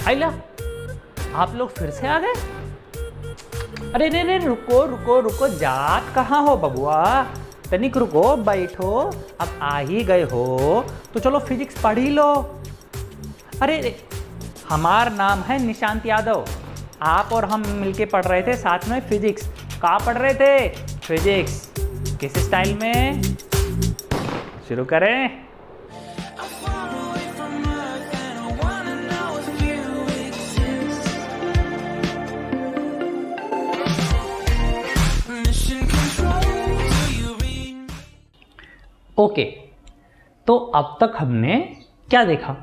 आइला, आप लोग फिर से आ गए? अरे नहीं, रुको रुको रुको, जात कहाँ हो बबुआ? तनिक रुको, बैठो। अब आ ही गए हो तो चलो फिजिक्स पढ़ ही लो। अरे हमारा नाम है निशांत यादव। आप और हम मिलके पढ़ रहे थे साथ में फिजिक्स। कहाँ पढ़ रहे थे? फिजिक्स। किस स्टाइल में? शुरू करें? ओके, तो अब तक हमने क्या देखा?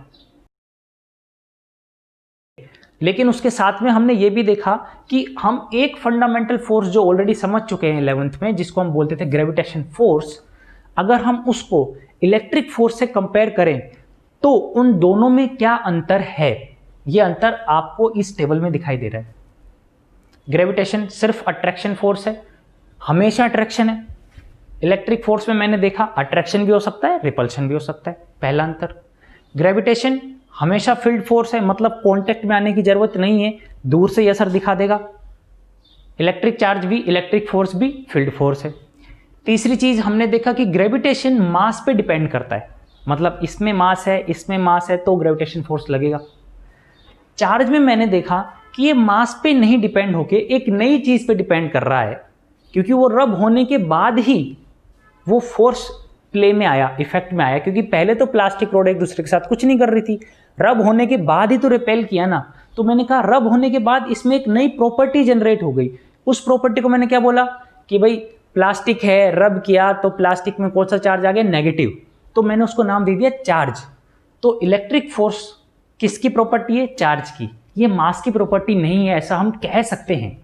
लेकिन उसके साथ में हमने ये भी देखा कि हम एक फंडामेंटल फोर्स जो ऑलरेडी समझ चुके हैं 11th में, जिसको हम बोलते थे ग्रेविटेशन फोर्स, अगर हम उसको इलेक्ट्रिक फोर्स से कंपेयर करें तो उन दोनों में क्या अंतर है, ये अंतर आपको इस टेबल में दिखाई दे रहा है। ग्रेविटेशन सिर्फ अट्रैक्शन फोर्स है, हमेशा अट्रैक्शन है। इलेक्ट्रिक फोर्स में मैंने देखा अट्रैक्शन भी हो सकता है, रिपल्शन भी हो सकता है। पहला अंतर। ग्रेविटेशन हमेशा फील्ड फोर्स है, मतलब कांटेक्ट में आने की जरूरत नहीं है, दूर से ये असर दिखा देगा। इलेक्ट्रिक चार्ज भी, इलेक्ट्रिक फोर्स भी फील्ड फोर्स है। तीसरी चीज हमने देखा कि ग्रेविटेशन मास पे डिपेंड करता है, मतलब इसमें मास है, इसमें मास है, तो ग्रेविटेशन फोर्स लगेगा। चार्ज में मैंने देखा कि ये मास पे नहीं डिपेंड होके एक नई चीज पे डिपेंड कर रहा है, क्योंकि वो रब होने के बाद ही वो फोर्स प्ले में आया, इफेक्ट में आया। क्योंकि पहले तो प्लास्टिक रोड एक दूसरे के साथ कुछ नहीं कर रही थी, रब होने के बाद ही तो रिपेल किया ना। तो मैंने कहा रब होने के बाद इसमें एक नई प्रॉपर्टी जनरेट हो गई। उस प्रॉपर्टी को मैंने क्या बोला कि भाई प्लास्टिक है, रब किया तो प्लास्टिक में कौन सा चार्ज आ गया? नेगेटिव। तो मैंने उसको नाम दे दिया चार्ज। तो इलेक्ट्रिक फोर्स किसकी प्रॉपर्टी है? चार्ज की। ये मास की प्रॉपर्टी नहीं है, ऐसा हम कह सकते हैं,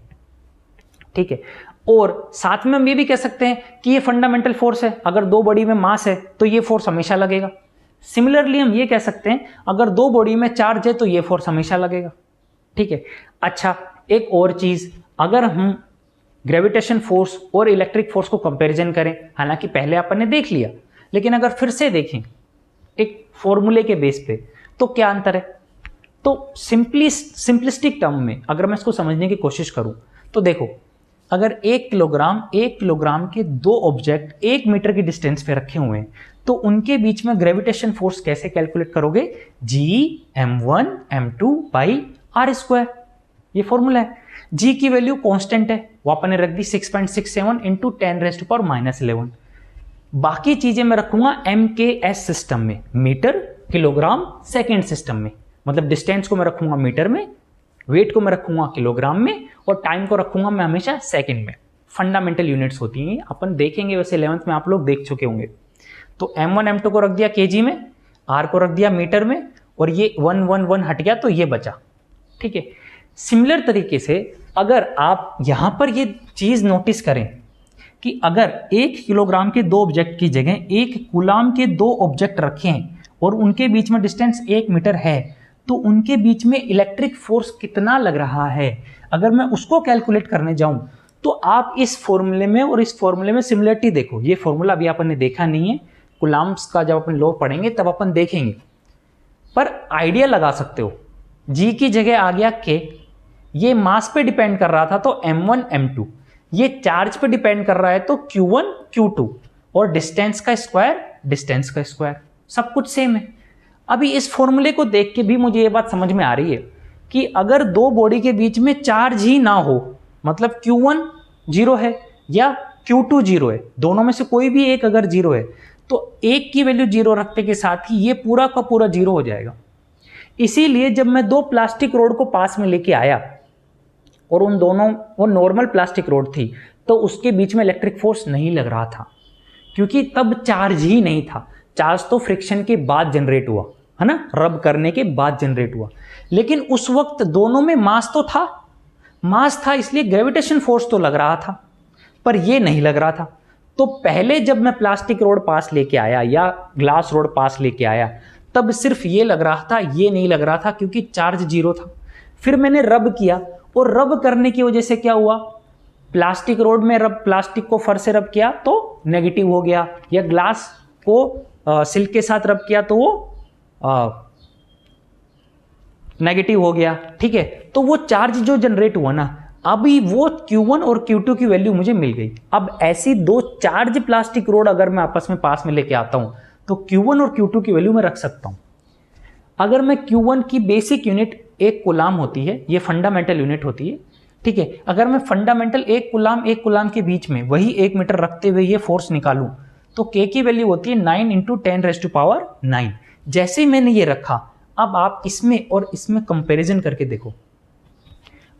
ठीक है। और साथ में हम ये भी कह सकते हैं कि ये फंडामेंटल फोर्स है, अगर दो बॉडी में मास है तो ये फोर्स हमेशा लगेगा। सिमिलरली हम ये कह सकते हैं अगर दो बॉडी में चार्ज है तो ये फोर्स हमेशा लगेगा, ठीक है। अच्छा, एक और चीज, अगर हम ग्रेविटेशन फोर्स और इलेक्ट्रिक फोर्स को कंपैरिजन करें, हालांकि पहले अपन ने देख लिया, लेकिन अगर फिर से देखें एक फॉर्मूले के बेस पे, तो क्या अंतर है? तो सिंपलिस्टिक टर्म में अगर मैं इसको समझने की कोशिश करूं तो देखो, अगर 1 किलोग्राम के दो ऑब्जेक्ट 1 मीटर की डिस्टेंस पे रखे हुए हैं तो उनके बीच में ग्रेविटेशन फोर्स कैसे कैलकुलेट करोगे? Gm1 m2 by R square, ये फॉर्मूला है। G की वैल्यू कांस्टेंट है, वो अपन ने रख दी 6.67 इंटू 10⁻⁻11। बाकी चीजें मैं रखूंगा MKS सिस्टम में, मीटर किलोग्राम सेकेंड सिस्टम में, मतलब डिस्टेंस को मैं रखूंगा मीटर में, वेट को मैं रखूंगा किलोग्राम में, और टाइम को रखूंगा मैं हमेशा सेकंड में। फंडामेंटल यूनिट्स होती हैं, अपन देखेंगे, वैसे 11th में आप लोग देख चुके होंगे। तो m1 m2 को रख दिया kg में, r को रख दिया मीटर में, और ये 1 1 1 हट गया तो ये बचा, ठीक है। सिमिलर तरीके से अगर आप यहां पर ये चीज नोटिस करें कि अगर 1 किलोग्राम के दो ऑब्जेक्ट की जगह 1 कूलाम के दो ऑब्जेक्ट रखें और उनके बीच में डिस्टेंस 1 मीटर है, तो उनके बीच में इलेक्ट्रिक फोर्स कितना लग रहा है, अगर मैं उसको कैलकुलेट करने जाऊं तो आप इस फॉर्मूले में और इस फॉर्मूले में सिमिलरिटी देखो। ये फॉर्मूला अभी अपन ने देखा नहीं है, कूलाम्स का जब अपन लॉ पढ़ेंगे तब अपन देखेंगे, पर आइडिया लगा सकते हो। G की जगह आ गया K, ये मास पे डिपेंड कर रहा था तो m1 m2, ये चार्ज पे डिपेंड कर रहा है तो q1 q2, और डिस्टेंस का स्क्वायर, सब कुछ सेम है। अभी इस फॉर्मूले को देख के भी मुझे ये बात समझ में आ रही है कि अगर दो बॉडी के बीच में चार्ज ही ना हो, मतलब Q1 जीरो है या Q2 जीरो है, दोनों में से कोई भी एक अगर जीरो है, तो एक की वैल्यू जीरो रखने के साथ ही ये पूरा का पूरा जीरो हो जाएगा। इसीलिए जब मैं दो प्लास्टिक रोड को पास में लेके आया और उन दोनों, वो नॉर्मल प्लास्टिक रोड थी, तो उसके बीच में इलेक्ट्रिक फोर्स नहीं लग रहा था, क्योंकि तब चार्ज ही नहीं था। चार्ज तो फ्रिक्शन के बाद जनरेट हुआ है ना, रब करने के बाद जनरेट हुआ, लेकिन उस वक्त दोनों में मास तो था, मास था, इसलिए ग्रेविटेशन फोर्स तो लग रहा था, पर ये नहीं लग रहा था। तो पहले जब मैं प्लास्टिक रोड पास लेके आया या ग्लास रोड पास लेके आया, तब सिर्फ ये लग रहा था, ये नहीं लग रहा था, क्योंकि चार्ज जीरो था। फिर मैंने रब किया, और रब करने की वजह से क्या हुआ, प्लास्टिक रोड में रब, प्लास्टिक को फर से रब किया तो नेगेटिव हो गया, या ग्लास को सिल्क के साथ रब किया तो वो नेगेटिव हो गया, ठीक है। तो वो चार्ज जो जनरेट हुआ ना, अभी वो Q1 और Q2 की वैल्यू मुझे मिल गई। अब ऐसी दो चार्ज प्लास्टिक रोड अगर मैं आपस में पास में लेके आता हूं तो Q1 और Q2 की वैल्यू मैं रख सकता हूं। अगर मैं Q1 की बेसिक यूनिट 1 कूलाम होती है, ये फंडामेंटल यूनिट होती है, ठीक है। अगर मैं फंडामेंटल 1 कूलाम के बीच में वही 1 मीटर रखते हुए ये फोर्स निकालूं तो K की वैल्यू होती है 9 × 10⁻⁹। जैसे ही मैंने ये रखा, अब आप इसमें और इसमें कंपैरिजन करके देखो,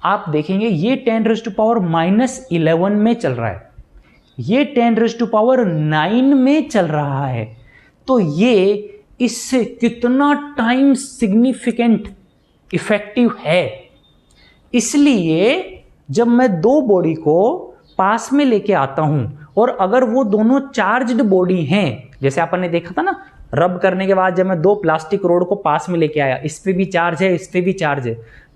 आप देखेंगे ये 10⁻⁻11 में चल रहा है, ये 10⁻9 में चल रहा है। तो ये इससे कितना टाइम सिग्निफिकेंट इफेक्टिव है। इसलिए जब मैं दो बॉडी को पास में लेके आता हूं और अगर वो दोनों चार्ज्ड बॉडी हैं, जैसे आपने देखा था ना, रब करने के बाद जब मैं दो प्लास्टिक रोड को पास में लेके आया, इस पे भी चार्ज है, इस पे भी चार्ज है,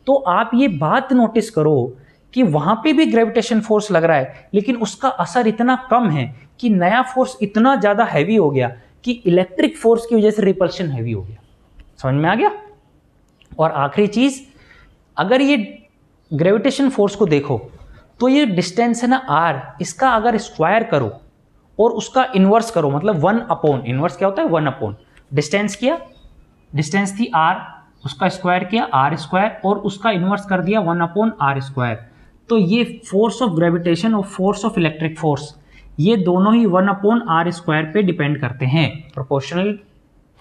तो आप ये बात नोटिस करो कि वहां पे भी ग्रेविटेशन फोर्स लग रहा है, लेकिन उसका असर इतना कम है कि नया फोर्स इतना ज्यादा हैवी हो गया कि इलेक्ट्रिक फोर्स की वजह से रिपल्शन हैवी हो गया। समझ में आ गया। और आखिरी चीज, अगर ये ग्रेविटेशन फोर्स को देखो तो ये डिस्टेंस है ना r, इसका अगर स्क्वायर करो और उसका इनवर्स करो, मतलब 1/, इनवर्स क्या होता है 1/, डिस्टेंस किया, डिस्टेंस थी r, उसका स्क्वायर किया r² और उसका इनवर्स कर दिया 1/r²। तो ये फोर्स ऑफ ग्रेविटेशन और फोर्स ऑफ इलेक्ट्रिक फोर्स, ये दोनों ही 1/r² पे डिपेंड करते हैं, प्रोपोर्शनल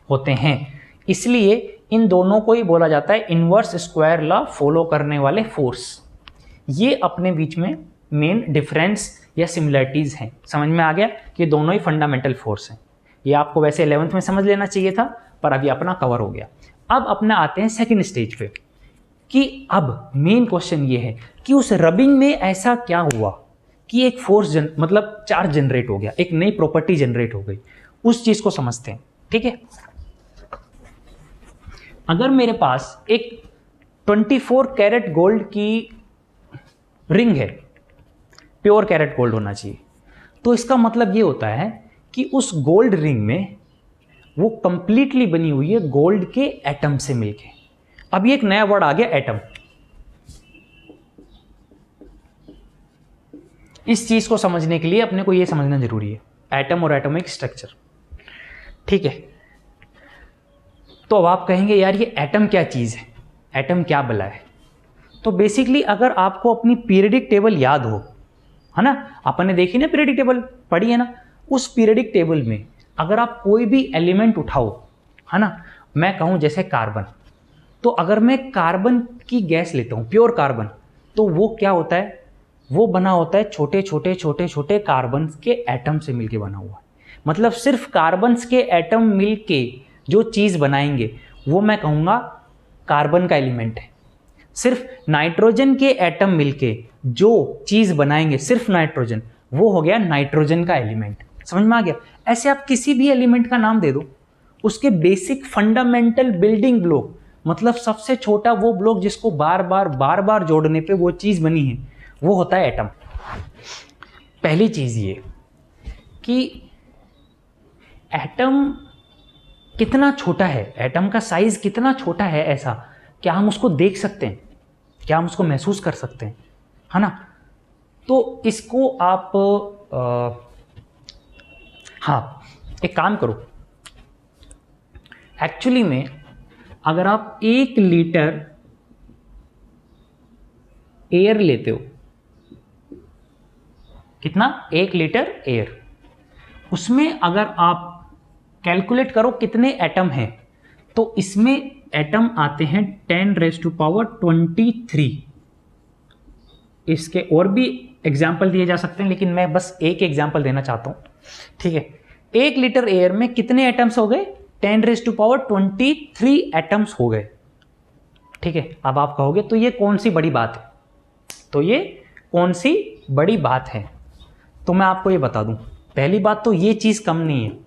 होते हैं। इसलिए इन दोनों को ही बोला जाता है इनवर्स स्क्वायर लॉ फॉलो करने वाले फोर्स। ये अपने बीच में मेन डिफरेंस या सिमिलरिटीज हैं। समझ में आ गया कि दोनों ही फंडामेंटल फोर्स हैं। ये आपको वैसे 11th में समझ लेना चाहिए था, पर अभी अपना कवर हो गया। अब अपना आते हैं सेकंड स्टेज पे, कि अब मेन क्वेश्चन ये है कि उस रबिंग में ऐसा क्या हुआ कि एक फोर्स मतलब चार्ज जनरेट हो गया, एक नई प्रॉपर्टी जनरेट हो गई। उस चीज को समझते हैं, ठीक है। अगर मेरे पास एक 24 कैरेट गोल्ड की रिंग है, प्योर कैरेट गोल्ड होना चाहिए, तो इसका मतलब ये होता है कि उस गोल्ड रिंग में वो कंप्लीटली बनी हुई है गोल्ड के एटम से मिलके। अब ये एक नया वर्ड आ गया, एटम। इस चीज को समझने के लिए अपने को ये समझना जरूरी है, एटम और एटॉमिक स्ट्रक्चर, ठीक है। तो अब आप कहेंगे यार ये एटम क्या चीज है, एटम क्या बला है। तो बेसिकली अगर आपको अपनी पीरियडिक टेबल याद हो, है ना, अपन ने देखी ना पीरियडिक टेबल, पढ़ी है ना, उस पीरियडिक टेबल में अगर आप कोई भी एलिमेंट उठाओ, है ना, मैं कहूं जैसे कार्बन, तो अगर मैं कार्बन की गैस लेता हूं, प्योर कार्बन, तो वो क्या होता है, वो बना होता है छोटे छोटे छोटे छोटे कार्बन के एटम से मिलके बना हुआ है। मतलब सिर्फ कार्बन के एटम मिलके जो चीज बनाएंगे वो मैं कहूंगा कार्बन का एलिमेंट है। सिर्फ नाइट्रोजन के एटम मिलके जो चीज बनाएंगे, सिर्फ नाइट्रोजन, वो हो गया नाइट्रोजन का एलिमेंट। समझ में आ गया। ऐसे आप किसी भी एलिमेंट का नाम दे दो, उसके बेसिक फंडामेंटल बिल्डिंग ब्लॉक, मतलब सबसे छोटा वो ब्लॉक जिसको बार बार जोड़ने पे वो चीज बनी है, वो होता है एटम। पहली चीज ये कि एटम कितना छोटा है, एटम का साइज कितना छोटा है, ऐसा क्या हम उसको देख सकते हैं, क्या हम उसको महसूस कर सकते हैं, है ना। तो इसको आप हाँ, एक काम करो, एक्चुअली में अगर आप 1 लीटर एयर लेते हो, कितना, 1 लीटर एयर, उसमें अगर आप कैलकुलेट करो कितने एटम हैं, तो इसमें एटम आते हैं 10⁻23। इसके और भी एग्जाम्पल दिए जा सकते हैं, लेकिन मैं बस एक एग्जाम्पल देना चाहता हूं, ठीक है। 1 लीटर एयर में कितने एटम्स हो गए, 10⁻23 एटम्स हो गए, ठीक है। अब आप कहोगे तो ये कौन सी बड़ी बात है, तो ये कौन सी बड़ी बात है, तो मैं आपको ये बता दूं, पहली बात तो ये चीज कम नहीं है।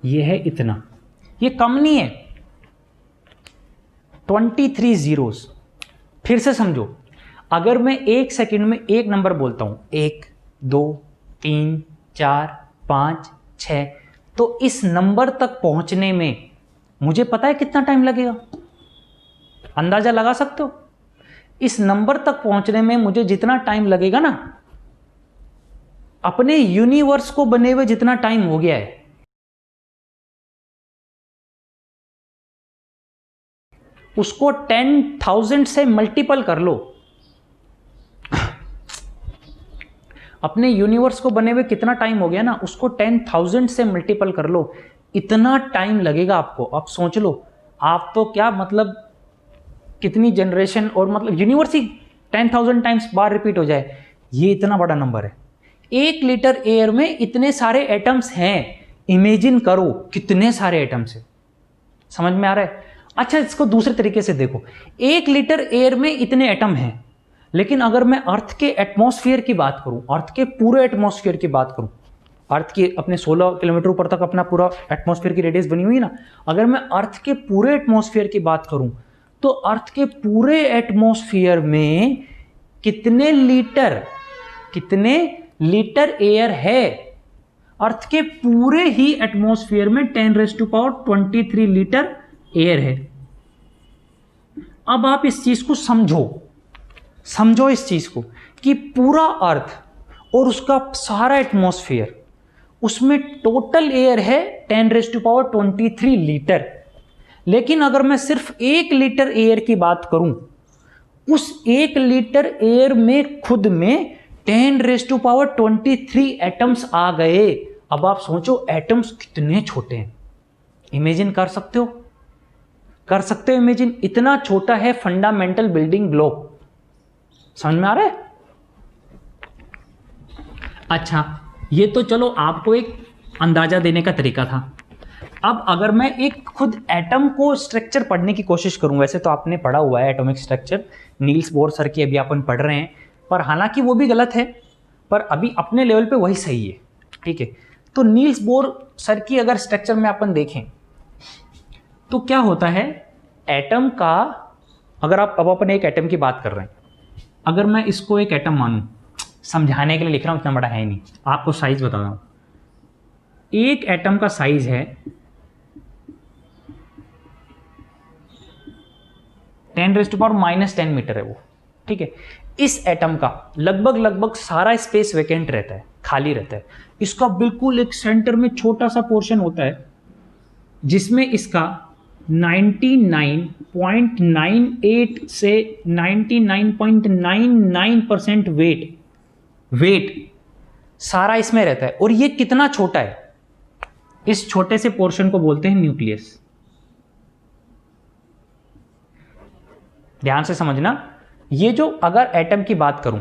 ये है इतना, ये कम नहीं है, 23 जीरोस। फिर से समझो, अगर मैं 1 सेकंड में एक नंबर बोलता हूं, 1 2 3 4 5 6, तो इस नंबर तक पहुंचने में मुझे पता है कितना टाइम लगेगा? अंदाजा लगा सकते हो? इस नंबर तक पहुंचने में मुझे जितना टाइम लगेगा ना, अपने यूनिवर्स को बने हुए जितना टाइम हो गया है, उसको 10,000 से मल्टीपल कर लो। अपने यूनिवर्स को बने हुए कितना टाइम हो गया ना, उसको 10,000 से मल्टीपल कर लो, इतना टाइम लगेगा आपको। अब सोच लो, आप तो क्या मतलब कितनी जनरेशन, और मतलब यूनिवर्स ही 10,000 टाइम्स बार रिपीट हो जाए, ये इतना बड़ा नंबर है। 1 लीटर एयर में इतने सारे एटम्स हैं, इमेजिन करो कितने सारे एटम्स हैं। समझ में आ रहा है? अच्छा, इसको दूसरे तरीके से देखो, 1 लीटर एयर में इतने एटम हैं, लेकिन अगर मैं अर्थ के एटमॉस्फेयर की बात करूं, अर्थ के पूरे एटमॉस्फेयर की बात करूं, अर्थ की अपने 16 किलोमीटर ऊपर तक अपना पूरा एटमॉस्फेयर की रेडियस बनी हुई है ना, अगर मैं अर्थ के पूरे एटमॉस्फेयर की बात करूं, तो अर्थ के पूरे एटमॉस्फेयर में कितने लीटर एयर है? अर्थ के पूरे ही एटमॉस्फेयर में 10⁻23 लीटर एयर है। अब आप इस चीज को समझो इस चीज को, कि पूरा अर्थ और उसका सारा एटमॉस्फेयर, उसमें टोटल एयर है 10⁻23 लीटर। लेकिन अगर मैं सिर्फ 1 लीटर एयर की बात करूं, उस 1 लीटर एयर में खुद में 10⁻23 एटम्स आ गए। अब आप सोचो एटम्स कितने छोटे हैं, इमेजिन कर सकते हो? इमेजिन, इतना छोटा है फंडामेंटल बिल्डिंग ब्लॉक। समझ में आ रहा है? अच्छा, ये तो चलो आपको एक अंदाजा देने का तरीका था। अब अगर मैं एक खुद एटम को स्ट्रक्चर पढ़ने की कोशिश करूं, वैसे तो आपने पढ़ा हुआ है atomic structure, Niels Bohr sir की अभी अपन पढ़ रहे हैं, पर हालांकि वो भी गलत है, पर अभी अपने लेवल पे वही सही है, ठीक है। तो नील्स बोर सर की अगर स्ट्रक्चर में अपन देखें तो क्या होता है, एटम का, अगर आप, अब अपन एक एटम की बात कर रहे हैं, अगर मैं इसको एक एटम मानूं, समझाने के लिए लिख रहा हूं, इतना बड़ा है नहीं, आपको साइज बता रहा हूं। एक एटम का साइज है 10⁻⁻10 मीटर है वो, ठीक है। इस एटम का लगभग सारा स्पेस वैकेंट रहता है, खाली रहता है। इसका बिल्कुल एक सेंटर में छोटा सा पोर्शन होता है, जिसमें इसका 99.98 से 99.99% वेट सारा इसमें रहता है। और ये कितना छोटा है, इस छोटे से पोर्शन को बोलते हैं न्यूक्लियस। ध्यान से समझना, ये जो अगर एटम की बात करूं,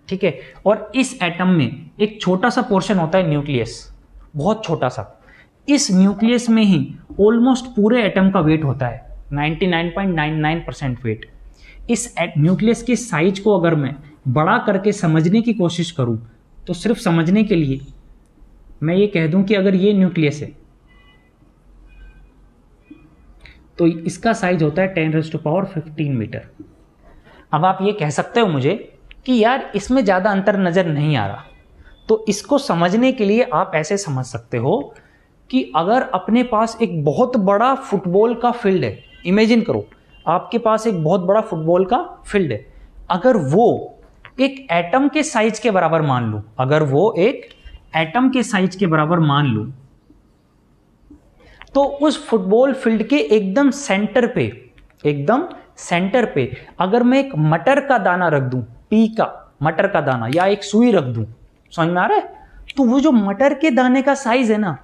ठीक है, और इस एटम में एक छोटा सा पोर्शन होता है न्यूक्लियस, बहुत छोटा सा। इस न्यूक्लियस में ही ऑलमोस्ट पूरे एटम का वेट होता है, 99.99% वेट। इस न्यूक्लियस के साइज को अगर मैं बड़ा करके समझने की कोशिश करूं, तो सिर्फ समझने के लिए मैं ये कह दूं कि अगर ये न्यूक्लियस है तो इसका साइज होता है 10⁻15 मीटर। अब आप ये कह सकते हो मुझे कि यार इसमें ज़्यादा अंतर नज़र नहीं आ रहा, तो इसको समझने के लिए आप ऐसे समझ सकते हो कि अगर अपने पास एक बहुत बड़ा फुटबॉल का फील्ड है, इमेजिन करो आपके पास एक बहुत बड़ा फुटबॉल का फील्ड है, अगर वो एक एटम के साइज के बराबर मान लूं, अगर वो एक एटम के साइज के बराबर मान लूं, तो उस फुटबॉल फील्ड के एकदम सेंटर पे अगर मैं एक मटर का दाना रख दूं, पी का मटर का दाना, या एक सुई रख दूं, समझ में आ रहा है? तो वो जो मटर के दाने का साइज है ना,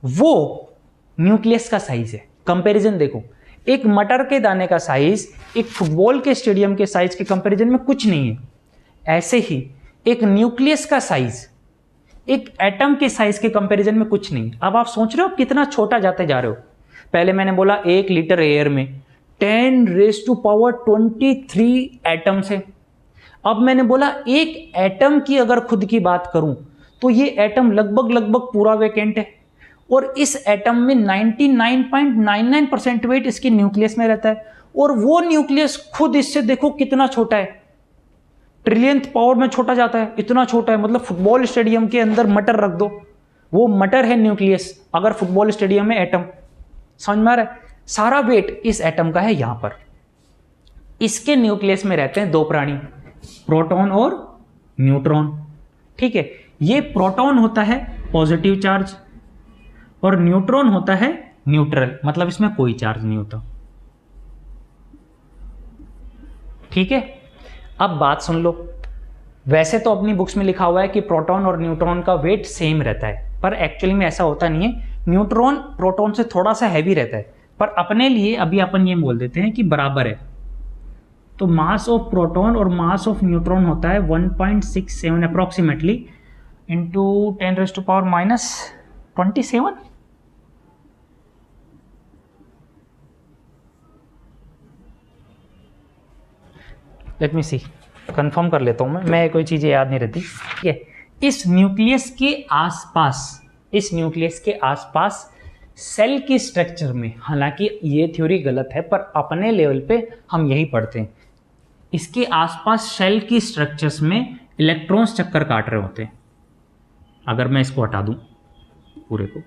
वो न्यूक्लियस का साइज है। कंपैरिजन देखो, एक मटर के दाने का साइज एक फुटबॉल के स्टेडियम के साइज के कंपैरिजन में कुछ नहीं है। ऐसे ही एक न्यूक्लियस का साइज एक एटम के साइज के कंपैरिजन में कुछ नहीं। अब आप सोच रहे हो कितना छोटा जाते जा रहे हो। पहले मैंने बोला 1 लीटर एयर में 10⁻23 एटम्स है। अब मैंने बोला एक एटम की अगर खुद की बात करूं तो ये एटम लगभग पूरा वैकेंट है। और इस एटम में 99.99% वेट इसके न्यूक्लियस में रहता है, और वो न्यूक्लियस खुद इससे देखो कितना छोटा है, ट्रिलियंथ पावर में छोटा जाता है, इतना छोटा है, मतलब फुटबॉल स्टेडियम के अंदर मटर रख दो, वो मटर है न्यूक्लियस, अगर फुटबॉल स्टेडियम में एटम। समझ में आ रहा है? सारा वेट इस एटम का है यहां पर। इसके न्यूक्लियस में रहते हैं दो प्राणी, प्रोटॉन और न्यूट्रॉन। ठीक है, ये प्रोटॉन होता है पॉजिटिव चार्ज और न्यूट्रॉन होता है न्यूट्रल, मतलब इसमें कोई चार्ज नहीं होता। ठीक है, अब बात सुन लो। वैसे तो अपनी बुक्स में लिखा हुआ है कि प्रोटॉन और न्यूट्रॉन का वेट सेम रहता है, पर एक्चुअली में ऐसा होता नहीं है। न्यूट्रॉन प्रोटॉन से थोड़ा सा हैवी रहता है, पर अपने लिए अभी अपन ये बोल देते हैं कि बराबर है। तो मास ऑफ प्रोटॉन और मास ऑफ न्यूट्रॉन होता है 1.67 अप्रोक्सीमेटली इंटू 10⁻⁻27। लेट मी सी, कंफर्म कर लेता हूं मैं कोई चीजें याद नहीं रहती। ठीक है, इस न्यूक्लियस के आसपास सेल की स्ट्रक्चर में, हालांकि ये थ्योरी गलत है पर अपने लेवल पे हम यही पढ़ते हैं, इसके आसपास सेल की स्ट्रक्चर्स में इलेक्ट्रॉन्स चक्कर काट रहे होते हैं। अगर मैं इसको हटा दूं पूरे को,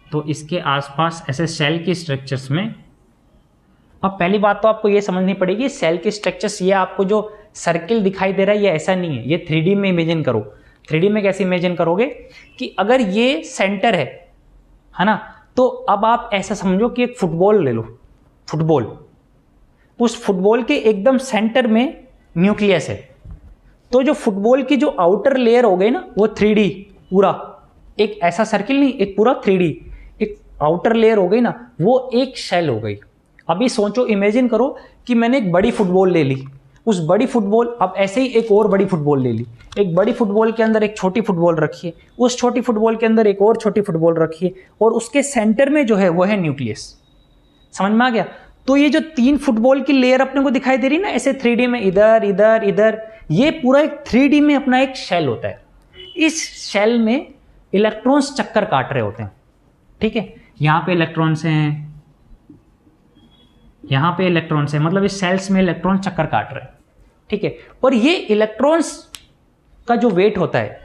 तो इसके आसपास ऐसे सेल की स्ट्रक्चर्स में, अब पहली बात तो आपको ये समझनी पड़ेगी, सेल के स्ट्रक्चर्स, ये आपको जो सर्किल दिखाई दे रहा है ये ऐसा नहीं है, ये 3D में इमेजिन करो। 3D में कैसे इमेजिन करोगे कि अगर ये सेंटर है ना, तो अब आप ऐसा समझो कि एक फुटबॉल ले लो, फुटबॉल, उस फुटबॉल के एकदम सेंटर में न्यूक्लियस है, तो जो फुटबॉल की जो आउटर लेयर हो गई ना वो 3D पूरा, एक ऐसा सर्किल नहीं, एक पूरा 3D एक आउटर लेयर हो गई ना, वो एक शेल हो गई। अभी सोचो, इमेजिन करो कि मैंने एक बड़ी फुटबॉल ले ली, उस बड़ी फुटबॉल, अब ऐसे ही एक और बड़ी फुटबॉल ले ली, एक बड़ी फुटबॉल के अंदर एक छोटी फुटबॉल रखिए, उस छोटी फुटबॉल के अंदर एक और छोटी फुटबॉल रखिए, और उसके सेंटर में जो है वो है न्यूक्लियस। समझ में आ गया? तो ये जो 3 फुटबॉल की लेयर अपने को दिखाई दे रही ना ऐसे 3D में, इधर इधर इधर, ये पूरा एक 3D में अपना एक शेल होता है। इस शेल में इलेक्ट्रॉन्स चक्कर काट रहे होते हैं। ठीक है, यहां पे इलेक्ट्रॉन्स हैं, यहां पे इलेक्ट्रॉन्स हैं, मतलब इस सेल्स में इलेक्ट्रॉन चक्कर काट रहे हैं। ठीक है, और ये इलेक्ट्रॉन्स का जो वेट होता है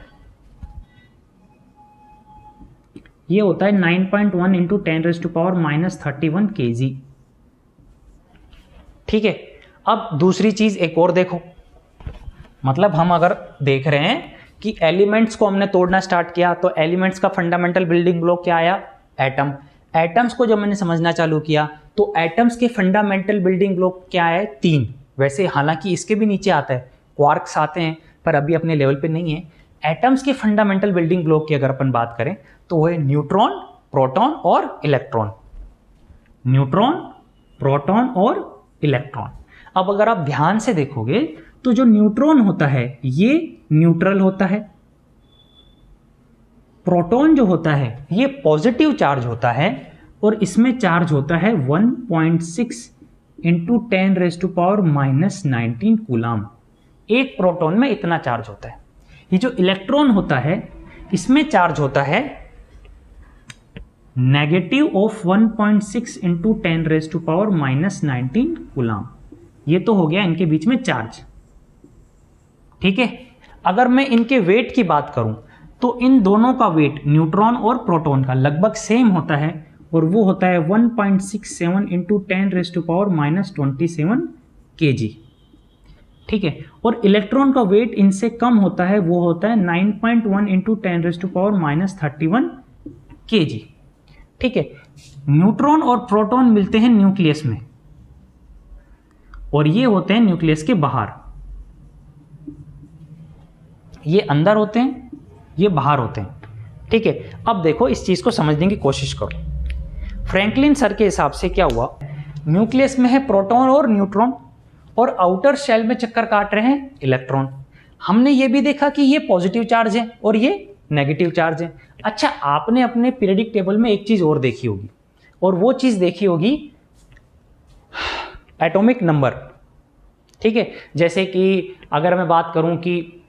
ये होता है 9.1 इंटू 10⁻⁻31 kg। ठीक है, अब दूसरी चीज एक और देखो, मतलब हम अगर देख रहे हैं कि एलिमेंट्स को हमने तोड़ना स्टार्ट किया, तो एलिमेंट्स का फंडामेंटल बिल्डिंग ब्लॉक क्या आया? एटम। एटम्स को जब मैंने समझना चालू किया तो एटम्स के फंडामेंटल बिल्डिंग ब्लॉक क्या है? 3। वैसे हालांकि इसके भी नीचे आता है, क्वार्क्स आते हैं, पर अभी अपने लेवल पे नहीं है। एटम्स के फंडामेंटल बिल्डिंग ब्लॉक की अगर अपन बात करें तो वो है न्यूट्रॉन, प्रोटॉन और इलेक्ट्रॉन। न्यूट्रॉन, प्रोटॉन और इलेक्ट्रॉन। अब अगर आप ध्यान से देखोगे तो जो न्यूट्रॉन होता है ये न्यूट्रल होता है, प्रोटॉन जो होता है ये पॉजिटिव चार्ज होता है, और इसमें चार्ज होता है 1.6 इंटू 10⁻⁻19 कूलाम। एक प्रोटॉन में इतना चार्ज होता है। ये जो इलेक्ट्रॉन होता है इसमें चार्ज होता है नेगेटिव ऑफ 1.6 इंटू 10⁻⁻19 कूलाम। ये तो हो गया इनके बीच में चार्ज। ठीक है, अगर मैं इनके वेट की बात करूं तो इन दोनों का वेट न्यूट्रॉन और प्रोटॉन का लगभग सेम होता है, और वो होता है 1.67 इंटू 10⁻⁻27 kg। ठीक है, और इलेक्ट्रॉन का वेट इनसे कम होता है, वो होता है 9.1 इंटू 10⁻31 kg। ठीक है, न्यूट्रॉन और प्रोटॉन मिलते हैं न्यूक्लियस में, और ये होते हैं न्यूक्लियस के बाहर। ये अंदर होते हैं, ये बाहर होते हैं। ठीक है, अब देखो इस चीज को समझने की कोशिश करो। फ्रैंकलिन सर के हिसाब से क्या हुआ, न्यूक्लियस में है प्रोटॉन और न्यूट्रॉन, और आउटर शेल में चक्कर काट रहे हैं इलेक्ट्रॉन। हमने ये भी देखा कि ये पॉजिटिव चार्ज है और ये नेगेटिव चार्ज है। अच्छा, आपने अपने पीरियडिक टेबल में एक चीज और देखी होगी, और वो चीज देखी होगी एटॉमिक नंबर। ठीक है, जैसे कि अगर मैं बात करूं कि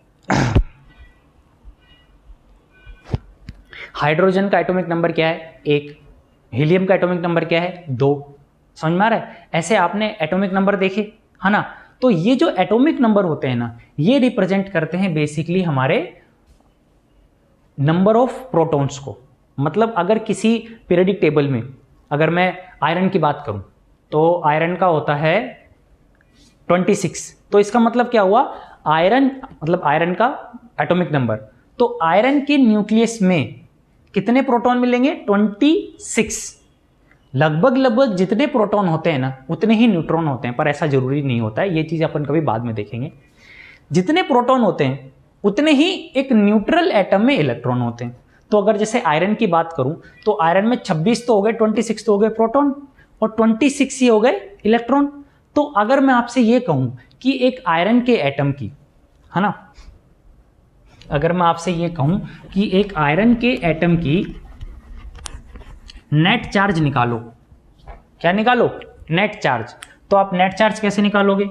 हाइड्रोजन का एटॉमिक नंबर क्या है 1, हीलियम का एटॉमिक नंबर क्या है 2, समझ में आ रहा है? ऐसे आपने एटॉमिक नंबर देखे है ना। तो ये जो एटॉमिक नंबर होते हैं ना, ये रिप्रेजेंट करते हैं बेसिकली हमारे नंबर ऑफ प्रोटॉन्स को। मतलब अगर किसी पीरियडिक टेबल में अगर मैं आयरन की बात करूं तो आयरन का होता है 26, तो इसका मतलब क्या हुआ, आयरन मतलब आयरन का एटॉमिक नंबर, तो आयरन के न्यूक्लियस में कितने प्रोटॉन मिलेंगे 26। लगभग जितने प्रोटॉन होते हैं ना उतने ही न्यूट्रॉन होते हैं, पर ऐसा जरूरी नहीं होता है, ये चीज अपन कभी बाद में देखेंगे। जितने प्रोटॉन होते हैं उतने ही एक न्यूट्रल एटम में इलेक्ट्रॉन होते हैं। तो अगर जैसे आयरन की बात करूं तो आयरन में 26 तो हो गए, 26 तो हो गए प्रोटॉन और 26 ही हो गए इलेक्ट्रॉन। तो अगर मैं आपसे ये कहूं कि एक आयरन के एटम की, है ना, अगर मैं आपसे ये कहूं कि एक आयरन के एटम की नेट चार्ज निकालो, क्या निकालो, नेट चार्ज, तो आप नेट चार्ज कैसे निकालोगे,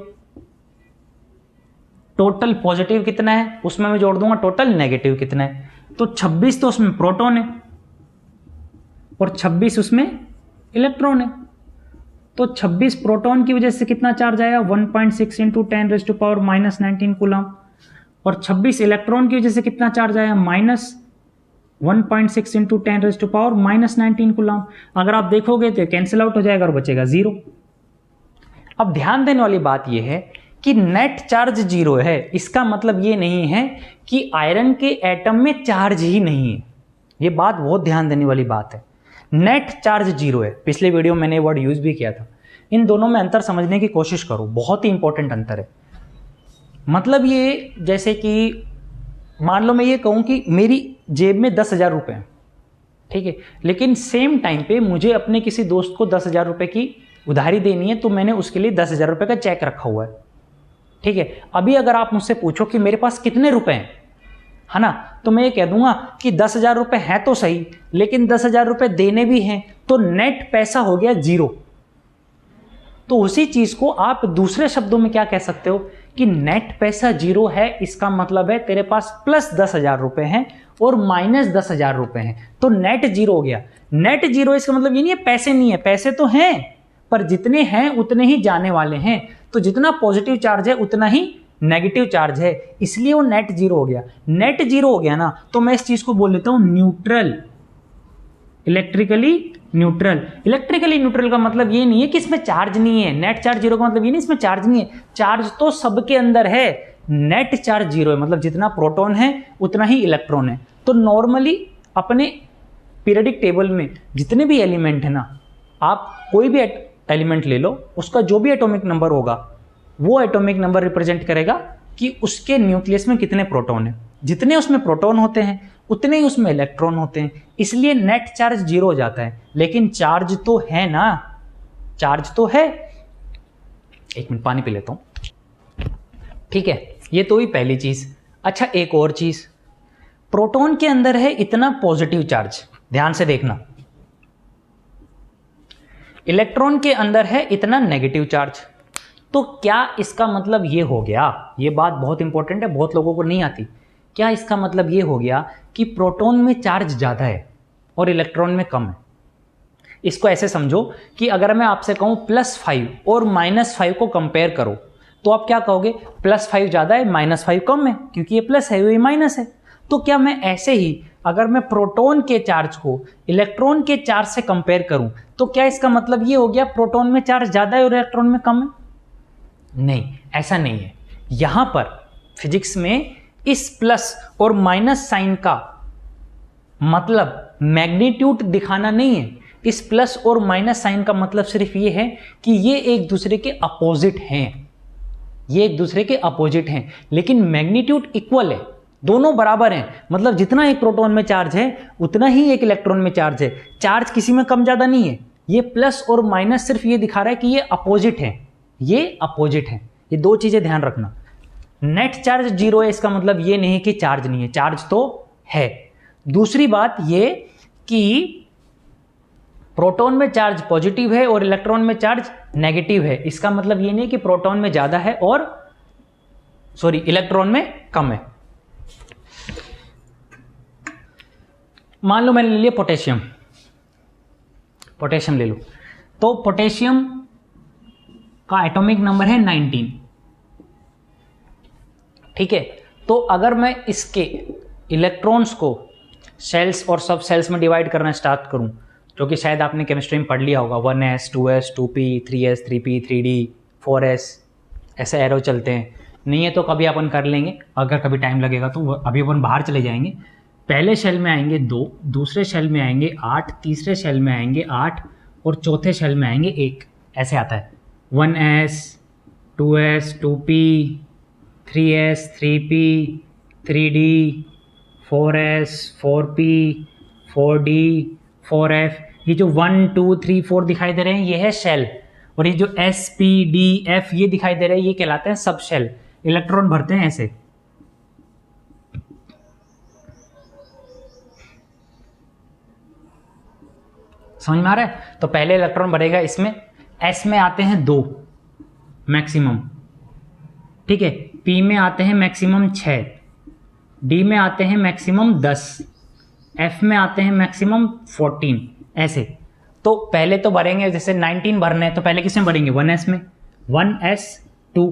टोटल पॉजिटिव कितना है उसमें मैं जोड़ दूंगा टोटल नेगेटिव कितना है। तो 26 तो उसमें प्रोटॉन है और 26 उसमें इलेक्ट्रॉन है, तो 26 प्रोटॉन की वजह से कितना चार्ज आया 1.6 इंटू 10⁻⁻⁻19 कूलम, और 26 इलेक्ट्रॉन की वजह से कितना चार्ज आया -1.6 इंटू 10⁻⁻19 कूलम। अगर आप देखोगे तो कैंसिल आउट हो जाएगा और बचेगा 0। अब ध्यान देने वाली बात यह है कि नेट चार्ज 0 है, इसका मतलब ये नहीं है कि आयरन के एटम में चार्ज ही नहीं है। ये बात बहुत ध्यान देने वाली बात है। नेट चार्ज 0 है, पिछले वीडियो में मैंने वर्ड यूज भी किया था। इन दोनों में अंतर समझने की कोशिश करो, बहुत ही इंपॉर्टेंट अंतर है। मतलब ये जैसे कि मान लो मैं ये कहूं कि मेरी जेब में 10,000 रुपए हैं, ठीक है, लेकिन सेम टाइम पे मुझे अपने किसी दोस्त को 10,000 रुपए की उधारी देनी है, तो मैंने उसके लिए 10,000 रुपए का चेक रखा हुआ है, ठीक है। अभी अगर आप मुझसे पूछो कि मेरे पास कितने रुपए हैं, है ना, तो मैं ये कह दूंगा कि 10,000 रुपए हैं तो सही, लेकिन 10,000 रुपए देने भी हैं, तो नेट पैसा हो गया 0। तो उसी चीज को आप दूसरे शब्दों में क्या कह सकते हो कि नेट पैसा 0 है, इसका मतलब है तेरे पास प्लस 10,000 रुपए हैं और माइनस 10,000 रुपए हैं, तो नेट 0 हो गया। नेट 0 इसका मतलब ये नहीं है पैसे नहीं है, पैसे तो हैं, पर जितने हैं उतने ही जाने वाले हैं। तो जितना पॉजिटिव चार्ज है उतना ही नेगेटिव चार्ज है, इसलिए वो नेट 0 हो गया। नेट 0 हो गया ना, तो मैं इस चीज को बोल लेता हूं neutral, electrically neutral. Electrically neutral का मतलब ये नहीं है कि इसमें चार्ज नहीं है। नेट चार्ज 0 का मतलब ये नहीं इसमें चार्ज नहीं है, चार्ज तो सबके अंदर है। नेट चार्ज 0 है, मतलब जितना प्रोटॉन है उतना ही इलेक्ट्रॉन है। तो नॉर्मली अपने पीरियडिक टेबल में जितने भी एलिमेंट है ना, आप कोई भी एलिमेंट ले लो, उसका जो भी एटॉमिक नंबर होगा वो एटॉमिक नंबर रिप्रेजेंट करेगा कि उसके न्यूक्लियस में कितने प्रोटॉन है। जितने उसमें प्रोटॉन होते हैं उतने ही उसमें इलेक्ट्रॉन होते हैं, इसलिए नेट चार्ज 0 हो जाता है। लेकिन चार्ज तो है ना, चार्ज तो है। एक मिनट पानी पी लेता हूं, ठीक है। ये तो ही पहली चीज। अच्छा, एक और चीज, प्रोटॉन के अंदर है इतना पॉजिटिव चार्ज, ध्यान से देखना, इलेक्ट्रॉन के अंदर है इतना नेगेटिव चार्ज। तो क्या इसका मतलब ये हो गया, ये बात बहुत इंपॉर्टेंट है, बहुत लोगों को नहीं आती, क्या इसका मतलब ये हो गया कि प्रोटॉन में चार्ज ज्यादा है और इलेक्ट्रॉन में कम है? इसको ऐसे समझो कि अगर मैं आपसे कहूं +5 और -5 को कंपेयर करो, तो आप क्या कहोगे, +5 ज्यादा है -5 कम है, क्योंकि ये प्लस है ये माइनस है। तो क्या मैं ऐसे ही अगर मैं प्रोटॉन के चार्ज को इलेक्ट्रॉन के चार्ज से कंपेयर करूं, तो क्या इसका मतलब ये हो गया प्रोटॉन में चार्ज ज्यादा है और इलेक्ट्रॉन में कम है? नहीं, ऐसा नहीं है। यहां पर फिजिक्स में इस प्लस और माइनस साइन का मतलब मैग्नीट्यूड दिखाना नहीं है। इस प्लस और माइनस साइन का मतलब सिर्फ ये है कि ये एक दूसरे के अपोजिट हैं, ये एक दूसरे के अपोजिट हैं, लेकिन मैग्नीट्यूड इक्वल है, दोनों बराबर हैं। मतलब जितना एक प्रोटॉन में चार्ज है उतना ही एक इलेक्ट्रॉन में चार्ज है, चार्ज किसी में कम ज्यादा नहीं है। ये प्लस और माइनस सिर्फ ये दिखा रहा है कि ये अपोजिट है, ये अपोजिट है। ये दो चीजें ध्यान रखना। नेट चार्ज 0 है, इसका मतलब ये नहीं कि चार्ज नहीं है, चार्ज तो है। दूसरी बात ये कि प्रोटॉन में चार्ज पॉजिटिव है और इलेक्ट्रॉन में चार्ज नेगेटिव है, इसका मतलब ये नहीं कि प्रोटॉन में ज़्यादा है और इलेक्ट्रॉन में कम है। मान लो मैंने ले लिया पोटेशियम ले लो, तो पोटेशियम का एटॉमिक नंबर है 19, ठीक है। तो अगर मैं इसके इलेक्ट्रॉन्स को सेल्स और सब सेल्स में डिवाइड करना स्टार्ट करूं, जो कि शायद आपने केमिस्ट्री में पढ़ लिया होगा, 1s 2s 2p 3s 3p 3d 4s, ऐसे एरो चलते हैं। नहीं है तो कभी अपन कर लेंगे, अगर कभी टाइम लगेगा तो अभी अपन बाहर चले जाएंगे। पहले शेल में आएंगे 2, दूसरे शेल में आएंगे 8, तीसरे शेल में आएंगे 8 और चौथे शेल में आएंगे 1, ऐसे आता है 1s 2s 2p 3s 3p 3d 4s 4p 4d 4f। ये जो 1 2 3 4 दिखाई दे रहे हैं ये है शेल, और ये जो s p d f ये दिखाई दे रहे हैं ये कहलाते हैं सब शेल। इलेक्ट्रॉन भरते हैं ऐसे, समझ में आ रहा है। तो पहले इलेक्ट्रॉन भरेगा इसमें, s में आते हैं 2 मैक्सिमम, ठीक है, p में आते हैं मैक्सिमम 6, d में आते हैं मैक्सिमम 10, f में आते हैं मैक्सिमम 14, ऐसे। तो पहले तो भरेंगे, जैसे 19 भरने हैं तो पहले किसमें भरेंगे 1s में, 1s 2,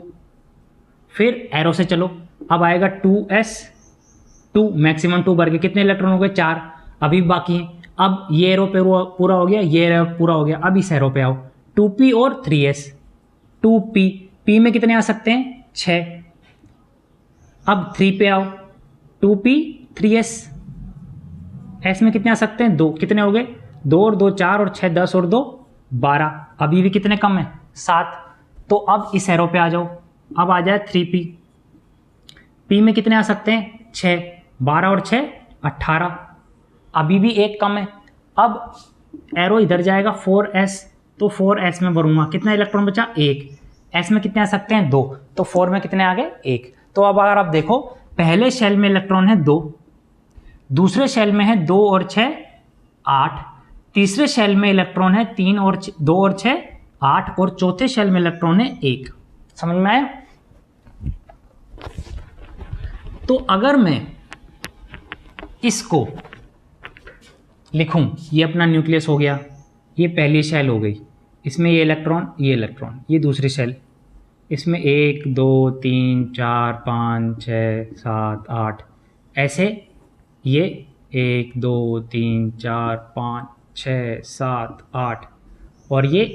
फिर एरो से चलो, अब आएगा 2s 2 मैक्सिमम 2 भर के कितने इलेक्ट्रॉन हो गए 4, अभी बाकी हैं। अब ये एरो पे पूरा हो गया, ये एरो पूरा हो गया, अब इस एरो पे आओ 2p और 3s 2p, p में कितने आ सकते हैं 6, अब 3 पे आओ 2p 3s, s में कितने आ सकते हैं 2, कितने हो गए 2 और 2 4 और 6 10 और 2 12, अभी भी कितने कम है 7। तो अब इस एरो पे आ जाओ, अब आ जाए 3p, p में कितने आ सकते हैं 6, 12 और 6 18, अभी भी एक कम है। अब एरो इधर जाएगा 4s, तो 4s में भरूंगा, कितना इलेक्ट्रॉन बचा 1, s में कितने आ सकते हैं 2, तो 4 में कितने आ गए 1। तो अब अगर आप देखो पहले शेल में इलेक्ट्रॉन है 2, दूसरे शेल में है 2 और 6 8, तीसरे शेल में इलेक्ट्रॉन है 3 और 2 और 6 8, और चौथे शेल में इलेक्ट्रॉन है 1। समझ में आया। तो अगर मैं इसको लिखूं, ये अपना न्यूक्लियस हो गया, ये पहली शेल हो गई, इसमें ये इलेक्ट्रॉन, ये दूसरी शेल, इसमें 1 2 3 4 5 6 7 8, ऐसे ये 1 2 3 4 5 6 7 8, और ये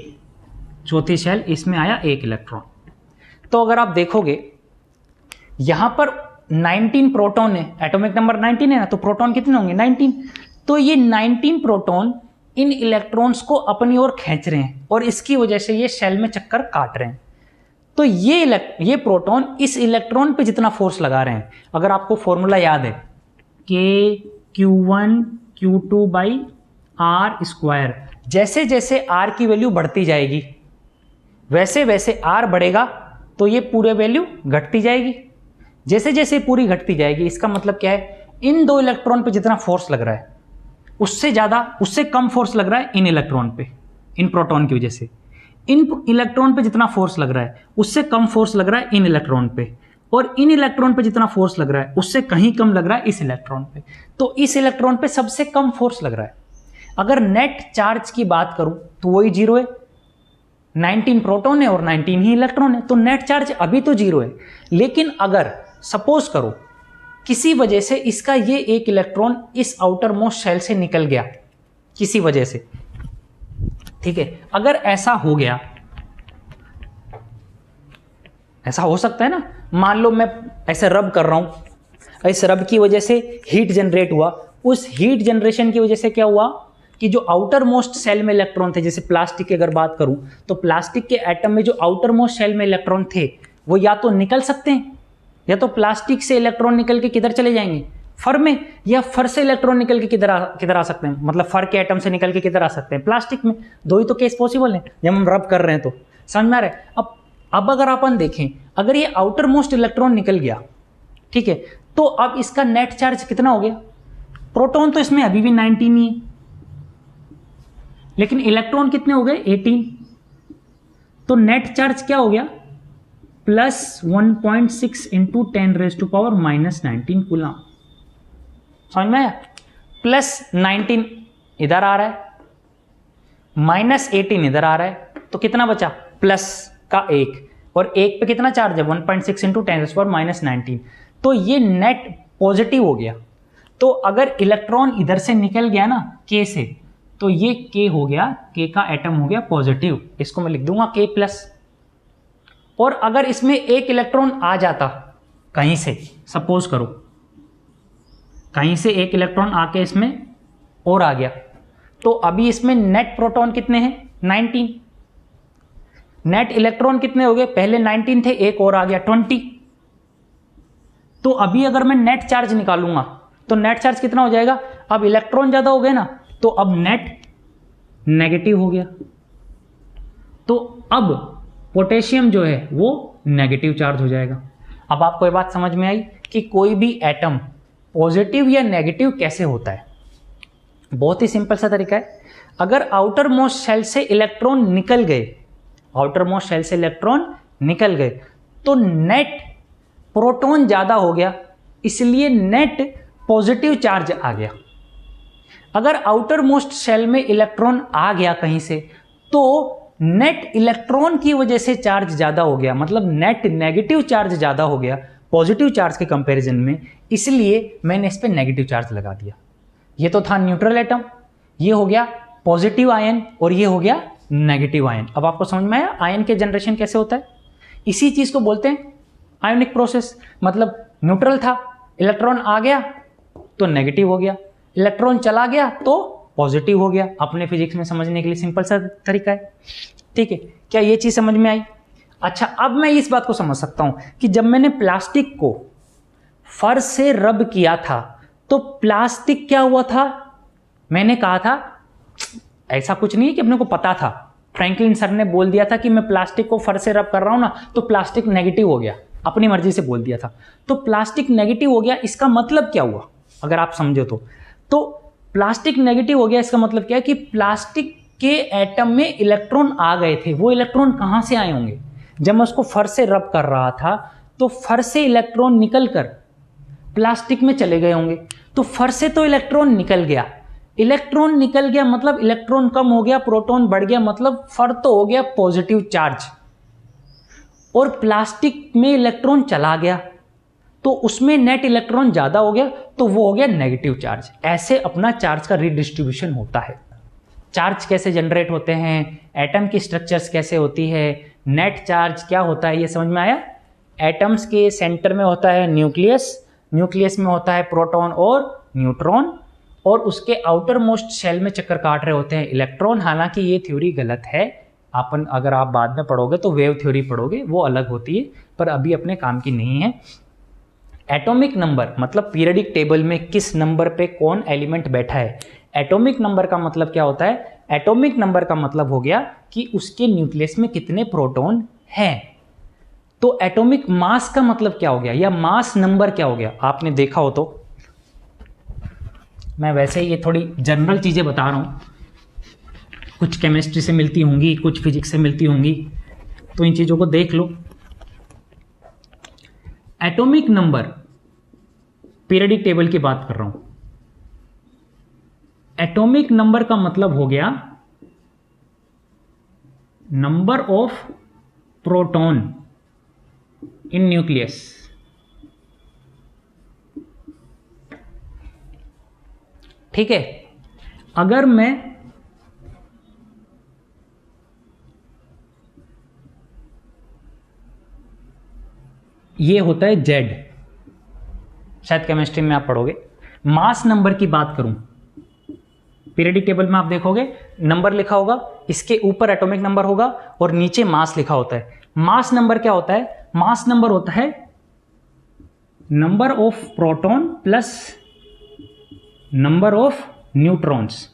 चौथी शेल, इसमें आया 1 इलेक्ट्रॉन। तो अगर आप देखोगे यहां पर 19 प्रोटॉन है, एटॉमिक नंबर 19 है ना, तो प्रोटॉन कितने होंगे 19। तो ये 19 प्रोटॉन इन इलेक्ट्रॉन्स को अपनी ओर खींच रहे हैं और इसकी वजह से ये शेल में चक्कर काट रहे हैं। तो ये प्रोटॉन इस इलेक्ट्रॉन पे जितना फोर्स लगा रहे हैं, अगर आपको फॉर्मूला याद है Q1 Q2 by R square, जैसे जैसे आर की वैल्यू बढ़ती जाएगी वैसे वैसे आर बढ़ेगा तो ये पूरे वैल्यू घटती जाएगी, जैसे जैसे पूरी घटती जाएगी। इसका मतलब क्या है, इन दो इलेक्ट्रॉन पे जितना फोर्स लग रहा है उससे कम फोर्स लग रहा है इन इलेक्ट्रॉन पे, इन प्रोटॉन की वजह से। इन इलेक्ट्रॉन पे जितना फोर्स लग रहा है उससे कम फोर्स लग रहा है इन इलेक्ट्रॉन पे, और इन इलेक्ट्रॉन पे जितना फोर्स लग रहा है उससे कहीं कम लग रहा है इस इलेक्ट्रॉन पे। तो इस इलेक्ट्रॉन पे सबसे कम फोर्स लग रहा है। अगर नेट चार्ज की बात करूं तो वही 0 है, 19 प्रोटॉन है और 19 ही इलेक्ट्रॉन है, तो नेट चार्ज अभी तो 0 है। लेकिन अगर सपोज करो किसी वजह से इसका ये एक इलेक्ट्रॉन इस आउटर मोस्ट शेल से निकल गया किसी वजह से, ठीक है, अगर ऐसा हो गया, ऐसा हो सकता है ना, मान लो मैं ऐसे रब कर रहा हूं, इस रब की वजह से हीट जनरेट हुआ, उस हीट जनरेशन की वजह से क्या हुआ कि जो आउटर मोस्ट सेल में इलेक्ट्रॉन थे, जैसे प्लास्टिक की अगर बात करूं तो प्लास्टिक के एटम में जो आउटर मोस्ट सेल में इलेक्ट्रॉन थे वो या तो निकल सकते हैं, या तो प्लास्टिक से इलेक्ट्रॉन निकल के किधर चले जाएंगे फर में, या फर से इलेक्ट्रॉन निकल के किधर आ सकते हैं, मतलब फर के एटम से निकल के किधर आ सकते हैं प्लास्टिक में। दो ही तो केस पॉसिबल है जब हम रब कर रहे हैं, तो समझ में आ रहा है। अब अगर अपन देखें, अगर ये आउटर मोस्ट इलेक्ट्रॉन निकल गया, ठीक है, तो अब इसका नेट चार्ज कितना हो गया, प्रोटॉन तो इसमें अभी भी 19 ही है, लेकिन इलेक्ट्रॉन कितने हो गए 18। तो नेट चार्ज क्या हो गया, प्लस 1.6 इंटू 10⁻⁻19 कूलम। समझ में आया? प्लस 19 इधर आ रहा है, माइनस 18 इधर आ रहा है, तो कितना बचा, प्लस का 1, और 1 पे कितना चार्ज है, 1.6 इंटू 10⁻⁻19, तो ये नेट पॉजिटिव हो गया। तो अगर इलेक्ट्रॉन इधर से निकल गया ना K से, तो ये K हो गया, K का एटम हो गया पॉजिटिव, इसको मैं लिख दूंगा K प्लस। और अगर इसमें एक इलेक्ट्रॉन आ जाता कहीं से, सपोज करो कहीं से एक इलेक्ट्रॉन आके इसमें और आ गया, तो अभी इसमें नेट प्रोटॉन कितने हैं, 19। नेट इलेक्ट्रॉन कितने हो गए, पहले 19 थे, एक और आ गया 20। तो अभी अगर मैं नेट चार्ज निकालूंगा तो नेट चार्ज कितना हो जाएगा, अब इलेक्ट्रॉन ज्यादा हो गए ना, तो अब नेट नेगेटिव हो गया। तो अब पोटेशियम जो है वो नेगेटिव चार्ज हो जाएगा। अब आपको ये बात समझ में आई कि कोई भी एटम पॉजिटिव या नेगेटिव कैसे होता है। बहुत ही सिंपल सा तरीका है। अगर आउटर मोस्ट शेल से इलेक्ट्रॉन निकल गए, आउटर मोस्ट शेल से इलेक्ट्रॉन निकल गए, तो नेट प्रोटॉन ज्यादा हो गया, इसलिए नेट पॉजिटिव चार्ज आ गया। अगर आउटर मोस्ट शेल में इलेक्ट्रॉन आ गया कहीं से, तो नेट इलेक्ट्रॉन की वजह से चार्ज ज्यादा हो गया, मतलब नेट नेगेटिव चार्ज ज्यादा हो गया पॉजिटिव चार्ज के कंपैरिजन में, इसलिए मैंने इस पे नेगेटिव चार्ज लगा दिया। ये तो था न्यूट्रल एटम, ये हो गया पॉजिटिव आयन, और ये हो गया नेगेटिव आयन। अब आपको समझ में आया आयन के जनरेशन कैसे होता है। इसी चीज को बोलते हैं आयोनिक प्रोसेस। मतलब न्यूट्रल था, इलेक्ट्रॉन आ गया तो नेगेटिव हो गया, इलेक्ट्रॉन चला गया तो पॉजिटिव हो गया। अपने फिजिक्स में समझने के लिए सिंपल सा तरीका है। ठीक है, क्या ये चीज समझ में आई? अच्छा, अब मैं इस बात को समझ सकता हूं कि जब मैंने प्लास्टिक को फर्श से रब किया था तो प्लास्टिक क्या हुआ था। मैंने कहा था, ऐसा कुछ नहीं है कि अपने को पता था, फ्रैंकलिन सर ने बोल दिया था कि मैं प्लास्टिक को फर्श से रब कर रहा हूं ना, तो प्लास्टिक नेगेटिव हो गया, अपनी मर्जी से बोल दिया था। तो प्लास्टिक नेगेटिव हो गया, इसका मतलब क्या हुआ अगर आप समझो तो प्लास्टिक नेगेटिव हो गया, इसका मतलब क्या है कि प्लास्टिक के एटम में इलेक्ट्रॉन आ गए थे। वो इलेक्ट्रॉन कहां से आए होंगे, जब मैं उसको फर्श से रब कर रहा था तो फर्श से इलेक्ट्रॉन निकलकर प्लास्टिक में चले गए होंगे। तो फर्श से तो इलेक्ट्रॉन निकल गया, इलेक्ट्रॉन निकल गया मतलब इलेक्ट्रॉन कम हो गया, प्रोटॉन बढ़ गया, मतलब फर्क तो हो गया पॉजिटिव चार्ज। और प्लास्टिक में इलेक्ट्रॉन चला गया तो उसमें नेट इलेक्ट्रॉन ज्यादा हो गया, तो वो हो गया नेगेटिव चार्ज। ऐसे अपना चार्ज का रिडिस्ट्रीब्यूशन होता है। चार्ज कैसे जनरेट होते हैं, एटम की स्ट्रक्चर्स कैसे होती है, नेट चार्ज क्या होता है, ये समझ में आया। एटम्स के सेंटर में होता है न्यूक्लियस, न्यूक्लियस में होता है प्रोटॉन और न्यूट्रॉन, और उसके आउटर मोस्ट शेल में चक्कर काट रहे होते हैं इलेक्ट्रॉन। हालांकि ये थ्योरी गलत है, अपन अगर आप बाद में पढ़ोगे तो वेव थ्योरी पढ़ोगे, वो अलग होती है, पर अभी अपने काम की नहीं है। एटॉमिक नंबर मतलब पीरियडिक टेबल में किस नंबर पे कौन एलिमेंट बैठा है। एटॉमिक नंबर का मतलब क्या होता है, एटॉमिक नंबर का मतलब हो गया कि उसके न्यूक्लियस में कितने प्रोटॉन हैं। तो एटॉमिक मास का मतलब क्या हो गया, या मास नंबर क्या हो गया। आपने देखा हो तो, मैं वैसे ये थोड़ी जनरल चीजें बता रहा हूं, कुछ केमिस्ट्री से मिलती होंगी, कुछ फिजिक्स से मिलती होंगी, तो इन चीजों को देख लो। एटॉमिक नंबर, पीरियडिक टेबल की बात कर रहा हूं। एटॉमिक नंबर का मतलब हो गया number of proton in nucleus. ठीक है, अगर मैं ये होता है जेड, शायद केमिस्ट्री में आप पढ़ोगे। मास नंबर की बात करूं, पीरियडिक टेबल में आप देखोगे नंबर लिखा होगा, इसके ऊपर एटॉमिक नंबर होगा और नीचे मास लिखा होता है। मास नंबर क्या होता है, मास नंबर होता है number of proton plus number of neutrons.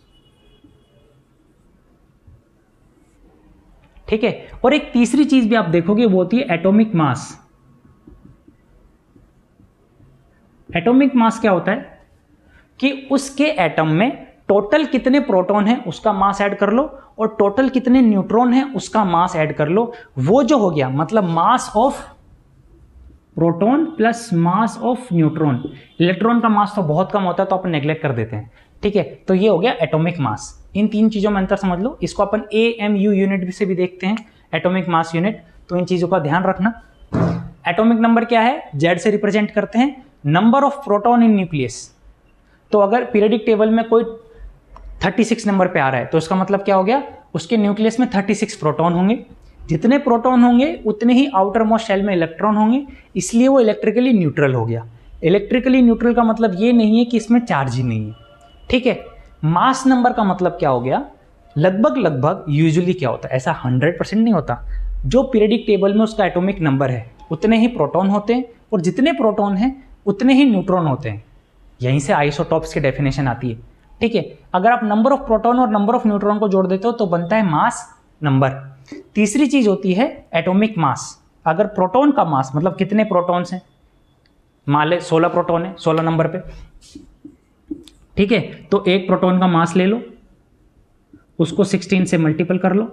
ठीक है, और एक तीसरी चीज भी आप देखोगे, वो होती है एटॉमिक मास। एटॉमिक मास क्या होता है कि उसके एटम में टोटल कितने प्रोटॉन है उसका मास ऐड कर लो और टोटल कितने न्यूट्रॉन है उसका मास ऐड कर लो। वो जो हो गया मतलब mass of proton plus mass of neutron. Electron का मास तो बहुत कम होता है तो अपन नेग्लेक्ट कर देते हैं, ठीक है। तो ये हो गया एटॉमिक मास। इन तीन चीजों में अंतर समझ लो। इसको अपन AMU यूनिट से भी देखते हैं, एटॉमिक मास यूनिट। तो इन चीजों का ध्यान रखना। एटॉमिक नंबर क्या है, Z से रिप्रेजेंट करते हैं number of proton in nucleus. तो अगर पीरियडिक टेबल में कोई 36 नंबर पे आ रहा है तो इसका मतलब क्या हो गया, उसके न्यूक्लियस में 36 प्रोटॉन होंगे। जितने प्रोटॉन होंगे उतने ही आउटर मोस्ट शेल में इलेक्ट्रॉन होंगे, इसलिए वो इलेक्ट्रिकली न्यूट्रल हो गया। इलेक्ट्रिकली न्यूट्रल का मतलब ये नहीं है कि इसमें चार्ज ही नहीं है, ठीक है। मास नंबर का मतलब क्या हो गया, लगभग यूजुअली क्या होता है, ऐसा 100% नहीं होता। जो पीरियडिक टेबल में उसका एटॉमिक नंबर है उतने ही प्रोटॉन होते हैं और जितने प्रोटॉन हैं उतने ही न्यूट्रॉन होते हैं। यहीं से आइसोटॉप्स की डेफिनेशन आती है, ठीक है। अगर आप नंबर ऑफ प्रोटॉन और नंबर ऑफ न्यूट्रॉन को जोड़ देते हो तो बनता है मास नंबर। तीसरी चीज होती है एटॉमिक मास। अगर प्रोटॉन का मास मतलब कितने प्रोटॉन्स हैं, मान ले 16 प्रोटॉन है 16 नंबर पे, ठीक है। तो एक प्रोटॉन का मास ले लो, उसको 16 से मल्टीपल कर लो,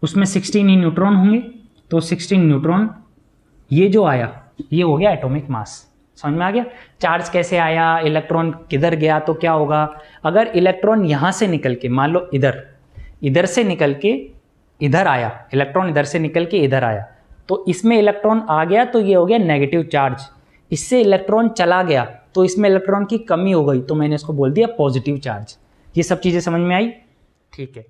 उसमें 16 ही न्यूट्रॉन होंगे, तो 16 न्यूट्रॉन ये जो आया ये हो गया एटॉमिक मास। समझ में आ गया। चार्ज कैसे आया, इलेक्ट्रॉन किधर गया, तो क्या होगा, अगर इलेक्ट्रॉन यहां से निकल के मान लो इधर से निकल के इधर आया, इलेक्ट्रॉन इधर से निकल के इधर आया, तो इसमें इलेक्ट्रॉन आ गया तो ये हो गया नेगेटिव चार्ज। इससे इलेक्ट्रॉन चला गया तो इसमें इलेक्ट्रॉन की कमी हो गई तो मैंने इसको बोल दिया पॉजिटिव चार्ज। ये सब चीजें समझ में आई, ठीक है।